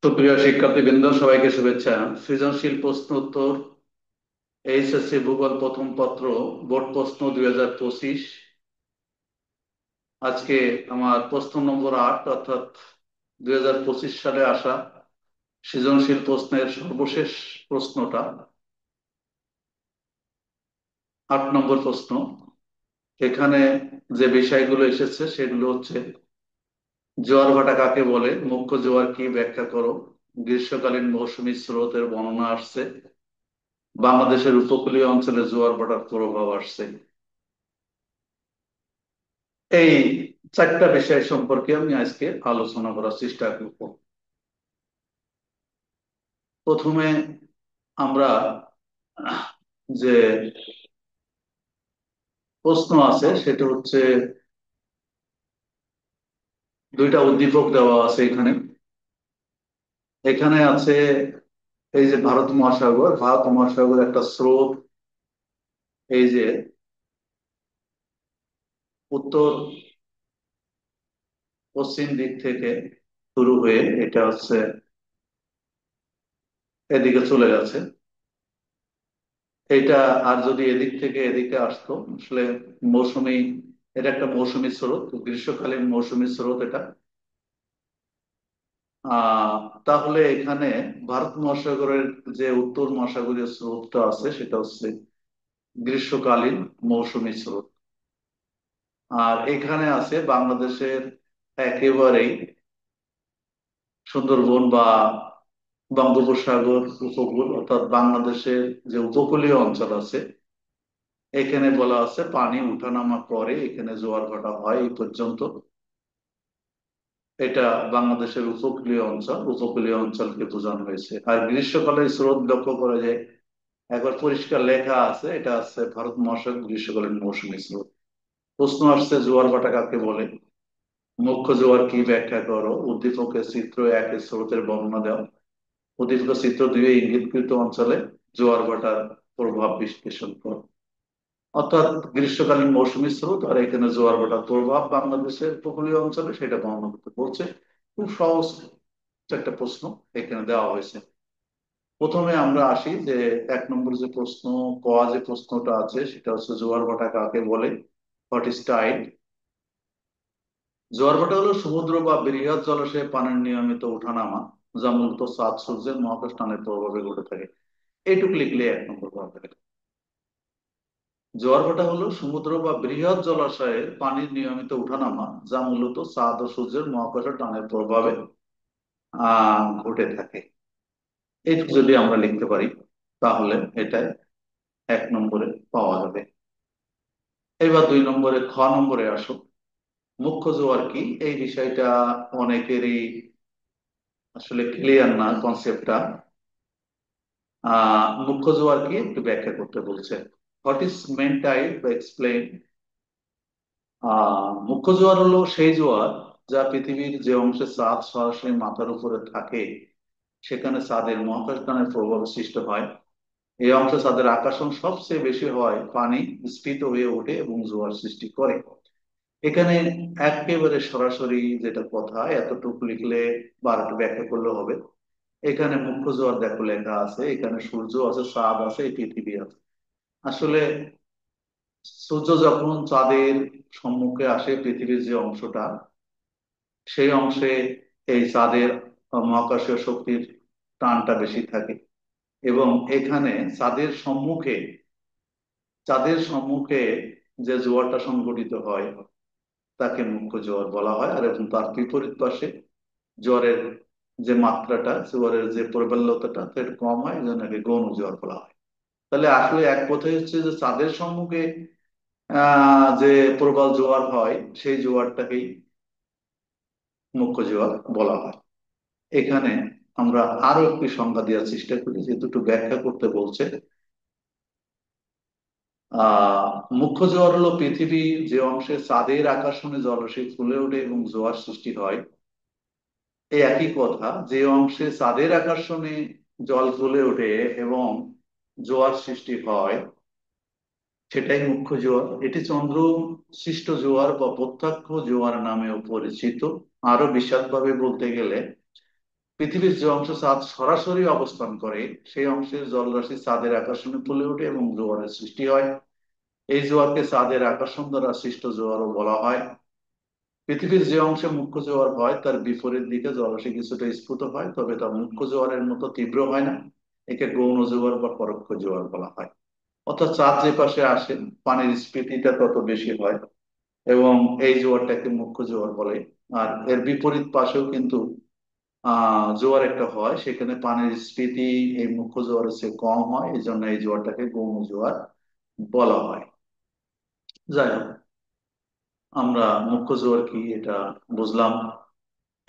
সুপ্রিয় শিক্ষার্থীবৃন্দ, সবাইকে শুভেচ্ছা। সৃজনশীল প্রশ্ন উত্তর এইচএসসি ভূগোল প্রথম পত্র বোর্ড প্রশ্ন 2025। আজকে আমার প্রশ্ন নম্বর 8, অর্থাৎ 2025 সালে আসা সৃজনশীল প্রশ্নের সর্বশেষ প্রশ্নটা। 8 নম্বর প্রশ্ন। এখানে যে বিষয়গুলো এসেছে সেগুলো হচ্ছে: জোয়ার ভাটা কাকে বলে, মুখ্য জোয়ার কি, ব্যাখ্যা করো। গ্রীষ্মকালীন মৌসুমী স্রোতের বর্ণনা আসছে। বাংলাদেশের উপকূলীয় অঞ্চলে জোয়ার ভাটার প্রভাব আসছে। এই 4টা বিষয় সম্পর্কে আমি আজকে আলোচনা করার চেষ্টা করব। প্রথমে আমরা যে প্রশ্ন আছে সেটা হচ্ছে, দুইটা উদ্দীপক দেওয়া আছে এখানে। এখানে আছে এই যে ভারত মহাসাগর একটা স্রোত, এই যে উত্তর পশ্চিম দিক থেকে শুরু হয়ে এটা হচ্ছে এদিকে চলে গেছে। এটা আর যদি এদিক থেকে এদিকে আসতো, আসলে মৌসুমী, এটা একটা মৌসুমী স্রোত, গ্রীষ্মকালীন মৌসুমী স্রোত এটা। আহ তাহলে এখানে ভারত মহাসাগরের যে উত্তর মহাসাগরীয় স্রোতটা আছে সেটা হচ্ছে গ্রীষ্মকালীন মৌসুমী স্রোত। আর এখানে আছে বাংলাদেশের একেবারেই সুন্দরবন বা বঙ্গোপসাগর উপকূল, অর্থাৎ বাংলাদেশের যে উপকূলীয় অঞ্চল আছে, এখানে বলা আছে পানি উঠানামা করে, এখানে জোয়ার ভাটা হয় এই পর্যন্ত। এটা বাংলাদেশের উপকূলীয় অঞ্চলকে বোঝানো হয়েছে। আর গ্রীষ্মকালে স্রোত লক্ষ্য করা যায়, একবার পরিষ্কার লেখা আছে, এটা আছে ভারত মহাসাগর গ্রীষ্মকালীন মৌসুমী স্রোত। প্রশ্ন আসছে জোয়ার ভাটা কাকে বলে, মুখ্য জোয়ার কি, ব্যাখ্যা করো। উদ্দীপকের চিত্র 1 স্রোতের বর্ণনা দাও। উদ্দীপক চিত্র 2 ইঙ্গিতকৃত অঞ্চলে জোয়ার ভাটার প্রভাব বিশ্লেষণ করো। অর্থাৎ গ্রীষ্মকালীন মৌসুমী স্রোত আর এখানে জোয়ার ভাটার প্রভাব বাংলাদেশের উপকূলীয় অঞ্চলে, সেটা বর্ণনা করতে বলছে। খুব সহজ একটা প্রশ্ন এখানে দেওয়া হয়েছে। প্রথমে আমরা আসি যে 1 নম্বর যে প্রশ্ন, যে প্রশ্নটা আছে সেটা হচ্ছে জোয়ার ভাটা কাকে বলে, হোয়াট ইজ টাইড। জোয়ার ভাটা হলো সমুদ্র বা বৃহৎ জলাশয়ে পানির নিয়মিত ওঠানামা, যা মূলত চাঁদ সূর্যের মহাকাশ টানের প্রভাবে ঘটে থাকে। এইটুকু লিখলে 1 নম্বর পাওয়া যাবে। জোয়ার ভাটা হলো সমুদ্র বা বৃহৎ জলাশয়ের পানির নিয়মিত ওঠানামা, যা মূলত চাঁদ ও সূর্যের মহাকাশের টানের প্রভাবে ঘটে থাকে। এইটুকু যদি আমরা লিখতে পারি তাহলে এটা 1 নম্বরে পাওয়া যাবে। এবার 2 নম্বরে, নম্বরে আসো। মুখ্য জোয়ার কি, এই বিষয়টা অনেকেরই আসলে ক্লিয়ার না কনসেপ্টটা। মুখ্য জোয়ার কি একটু ব্যাখ্যা করতে বলছে। হোয়াট ইজ মেন টাইড বা এক্সপ্লেন। মুখ্য জোয়ার হলো সেই জোয়ার যা পৃথিবীর যে অংশে চাঁদ সরাসরি মাথার উপরে থাকে সেখানে চাঁদের মহাকাশ টানের প্রভাব সৃষ্টি হয়। এই অংশে চাঁদের আকর্ষণ সবচেয়ে বেশি হয়, পানি স্ফীত হয়ে ওঠে এবং জোয়ার সৃষ্টি করে। এখানে একেবারে সরাসরি যেটা কথা, এতটুকু লিখলে বা একটু ব্যাখ্যা করলে হবে। এখানে মুখ্য জোয়ার দেখো লেখা আছে, এখানে সূর্য আছে, চাঁদ আছে, এই পৃথিবী আছে। আসলে সূর্য যখন চাঁদের সম্মুখে আসে, পৃথিবীর যে অংশটা, সেই অংশে এই চাঁদের মহাকর্ষীয় শক্তির টানটা বেশি থাকে। এবং এখানে চাঁদের সম্মুখে যে জোয়ারটা সংঘটিত হয় তাকে মুখ্য জোয়ার বলা হয়। আর এবং তার বিপরীত পাশে জোয়ারের যে মাত্রাটা, জোয়ারের যে প্রবলতাটা সেটা কম হয়, এই জন্য একে গৌণ জোয়ার বলা হয়। তাহলে আসলে এক কথাই হচ্ছে যে চাঁদের সম্মুখে যে প্রবল জোয়ার হয় সেই জোয়ারটাকেই মুখ্য জোয়ার বলা হয়। এখানে আমরা আরো একটি সংজ্ঞা দেওয়ার চেষ্টা করি, যে দুটো ব্যাখ্যা করতে বলছে। আহ মুখ্য জোয়ার হলো পৃথিবীর যে অংশে চাঁদের আকর্ষণে জলাশয় ফুলে ওঠে এবং জোয়ার সৃষ্টি হয়। এই একই কথা, যে অংশে চাঁদের আকর্ষণে জল ফুলে ওঠে এবং জোয়ার সৃষ্টি হয় সেটাই মুখ্য জোয়ার। এটি চন্দ্র সৃষ্ট জোয়ার বা প্রত্যক্ষ জোয়ার নামেও পরিচিত। আরো বিশদভাবে বলতে গেলে, পৃথিবীর যে অংশে চাঁদ সরাসরি অবস্থান করে সেই অংশের জলরাশি চাঁদের আকর্ষণে তুলে ওঠে এবং জোয়ারের সৃষ্টি হয়। এই জোয়ারকে চাঁদের আকর্ষণ দ্বারা সৃষ্ট জোয়ারও বলা হয়। পৃথিবীর যে অংশে মুখ্য জোয়ার হয় তার বিপরীত দিকে জলরাশি কিছুটা স্ফুত হয়, তবে তা মুখ্য জোয়ারের মতো তীব্র হয় না। একে গৌণ জোয়ার বা পরোক্ষ জোয়ার বলা হয়। অর্থাৎ চাঁদ যে পাশে আসে পানির স্ফীতিটা তত বেশি হয় এবং এই জোয়ারটাকে মুখ্য জোয়ার বলে। আর এর বিপরীত পাশেও কিন্তু জোয়ার একটা হয়, সেখানে পানির স্ফীতি এই মুখ্য জোয়ারের চেয়ে কম হয়, এই জন্য এই জোয়ারটাকে গৌণ জোয়ার বলা হয়। যাই হোক, আমরা মুখ্য জোয়ার কি এটা বুঝলাম।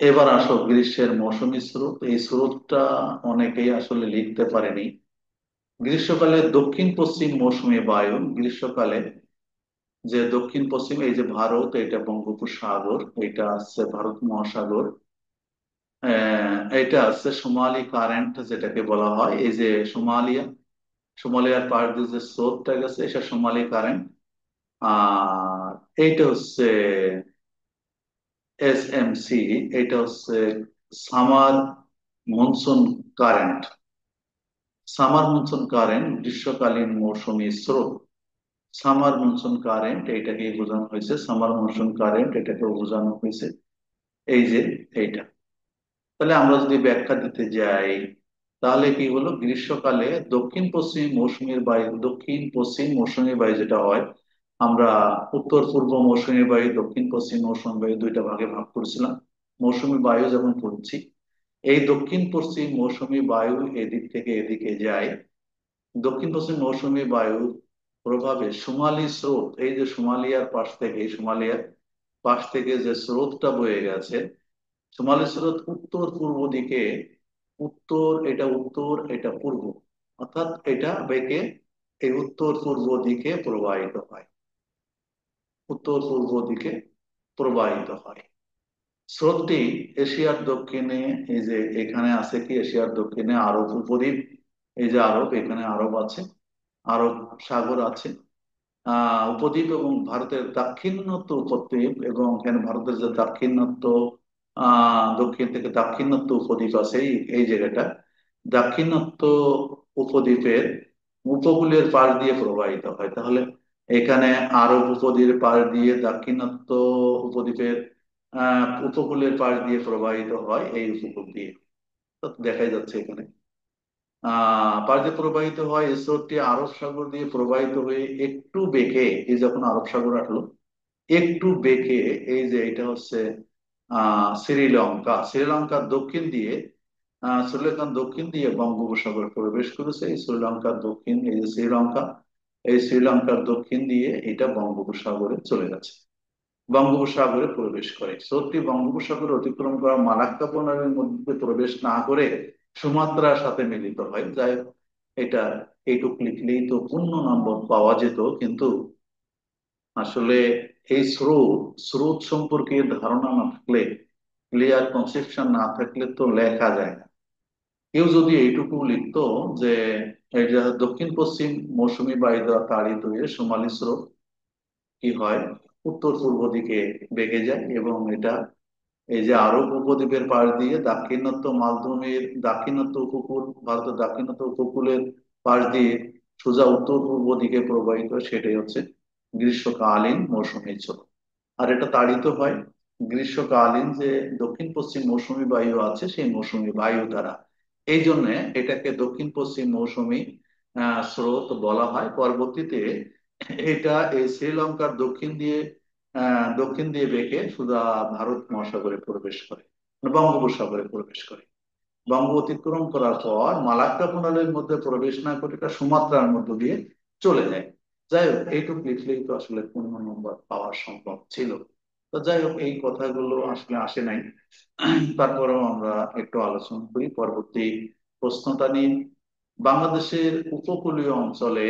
এবার আসো গ্রীষ্মের মৌসুমী স্রোত। এই স্রোতটা অনেকেই আসলে লিখতে পারেনি। গ্রীষ্মকালে দক্ষিণ পশ্চিম মৌসুমী বায়ু, গ্রীষ্মকালে যে দক্ষিণ পশ্চিম, এই যে ভারত, এটা বঙ্গোপসাগর, এটা আছে ভারত মহাসাগর, এটা আছে সোমালি কারেন্ট যেটাকে বলা হয়। এই যে সোমালিয়া, সোমালিয়ার পাড় দিয়ে যে স্রোতটা গেছে এটা সোমালি কারেন্ট। আর এইটা হচ্ছে SMC, এটা হচ্ছে summer monsoon current. Summer monsoon current গ্রীষ্মকালীন মৌসুমী স্রোত। সামার মনসুন কারেন্ট এটাকে বোঝানো হয়েছে, সামার মনসুন কারেন্ট এটাকে বোঝানো হয়েছে এই যে এইটা। তাহলে আমরা যদি ব্যাখ্যা দিতে যাই তাহলে কি হলো, গ্রীষ্মকালে দক্ষিণ পশ্চিম মৌসুমীর বায়ু, দক্ষিণ পশ্চিম মৌসুমী বায়ু যেটা হয়, আমরা উত্তর পূর্ব মৌসুমী বায়ু, দক্ষিণ পশ্চিম মৌসুমী বায়ু দুইটা ভাগে ভাগ করেছিলাম। মৌসুমী বায়ু যখন পড়ছি, এই দক্ষিণ পশ্চিম মৌসুমী বায়ু এদিক থেকে এদিকে যায়। দক্ষিণ পশ্চিম মৌসুমী বায়ুর প্রভাবে সোমালি স্রোত, এই যে সোমালিয়ার পাশ থেকে, সোমালিয়ার পাশ থেকে যে স্রোতটা বয়ে গেছে, সোমালি স্রোত উত্তর পূর্ব দিকে, উত্তর এটা পূর্ব, অর্থাৎ এটা বেঁকে এই উত্তর পূর্ব দিকে প্রবাহিত হয়, উত্তর পূর্ব দিকে প্রবাহিত হয়। স্রোতটি এশিয়ার দক্ষিণে, এই যে এখানে আছে কি এশিয়ার দক্ষিণে আরব উপদ্বীপ, এই যে আরব, এখানে আরব আছে, আরব সাগর আছে, উপদ্বীপ এবং ভারতের দাক্ষিণাত্য উপদ্বীপ, এবং এখানে ভারতের যে দাক্ষিণাত্য, দক্ষিণ থেকে দাক্ষিণাত্য উপদ্বীপ আছে, এই জায়গাটা দাক্ষিণাত্য উপদ্বীপের উপকূলের পাশ দিয়ে প্রবাহিত হয়। তাহলে এখানে আরব উপদ্বীপের পাশ দিয়ে দাক্ষিণাত্য উপদ্বীপের উপকূলের পাশ দিয়ে প্রবাহিত হয়, এই উপকূল দিয়ে। তো দেখাই যাচ্ছে এখানে পাশ দিয়ে প্রবাহিত হয়। এই স্রোতটি আরব সাগর দিয়ে প্রবাহিত হয়ে একটু বেঁকে, এই যখন আরব সাগর আসলো একটু বেঁকে, এই যে এটা হচ্ছে শ্রীলঙ্কা, শ্রীলঙ্কার দক্ষিণ দিয়ে, শ্রীলঙ্কার দক্ষিণ দিয়ে বঙ্গোপসাগরে প্রবেশ করেছে। এই শ্রীলঙ্কার দক্ষিণ, এই যে শ্রীলঙ্কা, এই শ্রীলঙ্কার দক্ষিণ দিয়ে এটা বঙ্গোপসাগরে চলে গেছে, বঙ্গোপসাগরে প্রবেশ করে। স্রোতটি বঙ্গোপসাগর অতিক্রম করা মালাক্কা প্রণালীর মধ্যে প্রবেশ না করে সুমাত্রার সাথে মিলিত হয়। যাই হোক, এটা এইটুক লিখলেই তো পূর্ণ নম্বর পাওয়া যেত, কিন্তু আসলে এই স্রোত, স্রোত সম্পর্কে ধারণা না থাকলে, ক্লিয়ার কনসেপশন না থাকলে তো লেখা যায় না। কেউ যদি এইটুকু লিখতো যে এটা দক্ষিণ পশ্চিম মৌসুমী বায়ু দ্বারা তাড়িত হয়ে সোমালি স্রোত কি হয়, উত্তর পূর্ব দিকে বেঁকে যায় এবং এটা এই যে আরব উপদ্বীপের পাশ দিয়ে দাক্ষিণাত্য মালভূমির দাক্ষিণাত্য উপকূল, ভারতের দাক্ষিণাত্য উপকূলের পাশ দিয়ে সোজা উত্তর পূর্ব দিকে প্রবাহিত, সেটাই হচ্ছে গ্রীষ্মকালীন মৌসুমী স্রোত। আর এটা তাড়িত হয় গ্রীষ্মকালীন যে দক্ষিণ পশ্চিম মৌসুমী বায়ু আছে সেই মৌসুমী বায়ু দ্বারা। এই জন্য এটাকে দক্ষিণ পশ্চিম মৌসুমী স্রোত বলা হয়। পরবর্তীতে এটা এই শ্রীলঙ্কার দক্ষিণ দিয়ে বেঁকে সোজা ভারত মহাসাগরে প্রবেশ করে, মানে বঙ্গোপসাগরে প্রবেশ করে। বঙ্গ অতিক্রম করার পর মালাক্কা প্রণালীর মধ্যে প্রবেশ না করে এটা সুমাত্রার মধ্য দিয়ে চলে যায়। যাই হোক, এইটুকু লিখলেই তো আসলে পূর্ণ নম্বর পাওয়া সম্ভব ছিল। তো যাই হোক, এই কথাগুলো আসলে আসে নাই। তারপরেও আমরা একটু আলোচনা করি পরবর্তী প্রশ্নটা নিয়ে। বাংলাদেশের উপকূলীয় অঞ্চলে,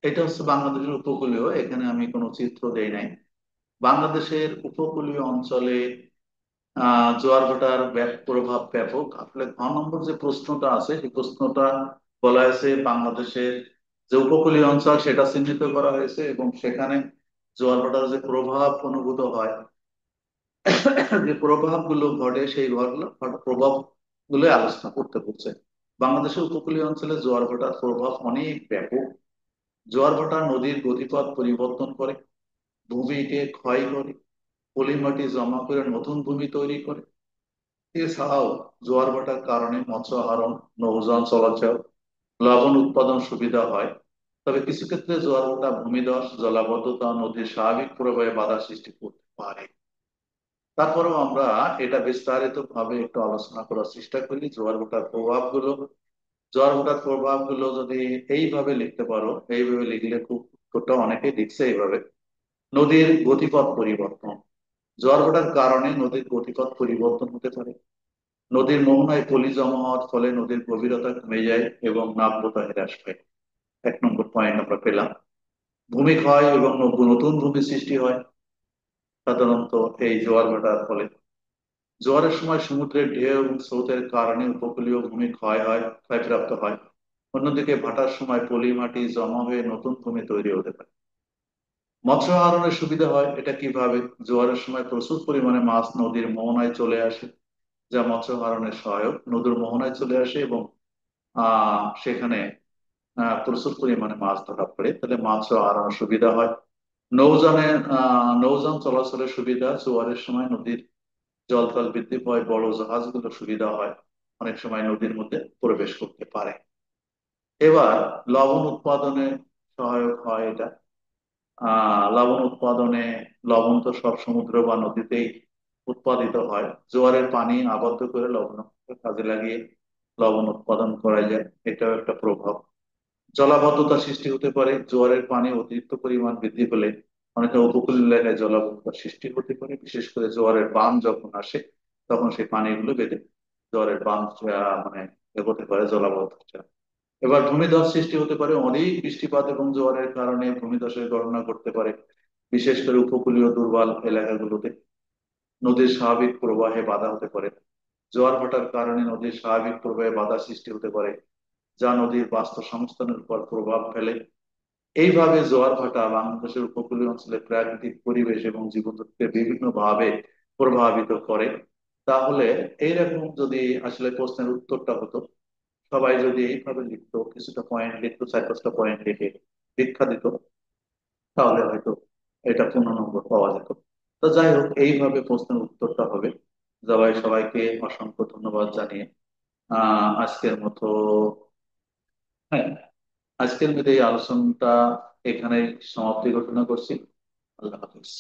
এটা হচ্ছে বাংলাদেশের উপকূলীয়, এখানে আমি কোনো চিত্র দেই নাই। বাংলাদেশের উপকূলীয় অঞ্চলে জোয়ার ভাটার প্রভাব ব্যাপক। আসলে 9 নম্বর যে প্রশ্নটা আছে সেই প্রশ্নটা বলা হয়েছে বাংলাদেশের যে উপকূলীয় অঞ্চল সেটা চিহ্নিত করা হয়েছে এবং সেখানে জোয়ার ভাটার যে প্রভাব অনুভূত হয় যে প্রভাব গুলো ঘটে সেই ঘটনা প্রভাব গুলো আলোচনা করতে বলছে। বাংলাদেশের উপকূলীয় অঞ্চলে জোয়ার ভাটার প্রভাব অনেক ব্যাপক। জোয়ার ভাটা নদীর গতিপথ পরিবর্তন করে, ভূমিকে ক্ষয় করে, পলি মাটি জমা করে নতুন ভূমি তৈরি করে। এছাড়াও জোয়ার ভাটার কারণে মৎস্য আহরণ, নৌযান চলাচল, লবণ উৎপাদন সুবিধা হয়। তবে কিছু ক্ষেত্রে জোয়ার ভাটা ভূমিধস, জলাবদ্ধতা, নদীর স্বাভাবিক প্রবাহে বাধা সৃষ্টি করতে পারে। তারপরেও আমরা এটা বিস্তারিত ভাবে একটু আলোচনা করার চেষ্টা করি। জোয়ার ভাটার প্রভাব গুলো যদি এইভাবে লিখতে পারো, এইভাবে লিখলে খুব ছোট, অনেকেই লিখছে এইভাবে। নদীর গতিপথ পরিবর্তন। জোয়ার ভাটার কারণে নদীর গতিপথ পরিবর্তন হতে পারে। নদীর মোহনায় পলি জমা হওয়ার ফলে নদীর গভীরতা কমে যায় এবং নাব্যতা হ্রাস পায়। 1 নম্বর পয়েন্ট আমরা পেলাম। ভূমি ক্ষয় এবং নতুন ভূমি সৃষ্টি হয় সাধারণত এই জোয়ার ভাটার ফলে। জোয়ারের সময় সমুদ্রের ঢেউ এবং স্রোতের কারণে উপকূলীয় ভূমি ক্ষয়প্রাপ্ত হয়। অন্যদিকে ভাটার সময় পলি মাটি জমা হয়ে নতুন ভূমি তৈরি হতে পারে। মৎস্য আহরণের সুবিধা হয়। এটা কিভাবে? জোয়ারের সময় প্রচুর পরিমাণে মাছ নদীর মোহনায় চলে আসে, যা মৎস্য আহরণের সহায়ক। নদীর মোহনায় চলে আসে এবং সেখানে প্রচুর পরিমাণে মাছ ধরা পড়ে, তাহলে মাছ আহরণের সুবিধা হয়। নৌযান চলাচলের সুবিধা। জোয়ারের সময় নদীর জলতল বৃদ্ধি পায়, বড় জাহাজগুলো সুবিধা হয়, অনেক সময় নদীর মধ্যে প্রবেশ করতে পারে। এবার লবণ উৎপাদনে সহায়ক হয় এটা। লবণ উৎপাদনে, লবণ তো সব সমুদ্র বা নদীতেই উৎপাদিত হয়। জোয়ারের পানি আবদ্ধ করে লবণ কাজে লাগিয়ে লবণ উৎপাদন করা যায়, এটাও একটা প্রভাব। জলাবদ্ধতা সৃষ্টি হতে পারে। জোয়ারের পানি অতিরিক্ত পরিমাণ বৃদ্ধি পেলে অনেক উপকূল এলাকায় জলাবদ্ধতা সৃষ্টি হতে পারে। বিশেষ করে জোয়ারের বান যখন আসে তখন সেই পানিগুলো বেঁধে জোয়ারের বান মানে হতে পারে জলাবদ্ধতা। এবার ভূমিধস সৃষ্টি হতে পারে। অধিক বৃষ্টিপাত এবং জোয়ারের কারণে ভূমিধসের ঘটনা ঘটতে পারে, বিশেষ করে উপকূলীয় দুর্বল এলাকাগুলোতে। নদীর স্বাভাবিক প্রবাহে বাধা হতে পারে। জোয়ার ভাটার কারণে নদীর স্বাভাবিক প্রবাহে বাধা সৃষ্টি হতে পারে, যা নদীর বাস্তুসংস্থানের উপর প্রভাব ফেলে। এইভাবে জোয়ার ভাটা বাংলাদেশের উপকূলীয় অঞ্চলের প্রাকৃতিক পরিবেশ এবং জীবজন্তুকে বিভিন্ন ভাবে প্রভাবিত করে। তাহলে এইরকম যদি আসলে প্রশ্নের উত্তরটা হতো, সবাই যদি এইভাবে লিখতো, কিছুটা পয়েন্ট লিখতো, 4-5টা পয়েন্ট লিখে ব্যাখ্যা দিত, তাহলে হয়তো এটা 15 নম্বর পাওয়া যেত। তো যাই হোক, এইভাবে প্রশ্নের উত্তরটা হবে। সবাইকে অসংখ্য ধন্যবাদ জানিয়ে আজকের মতো, হ্যাঁ, আজকের মতো এই আলোচনাটা এখানে সমাপ্তি ঘোষণা করছি। আল্লাহ হাফিজ।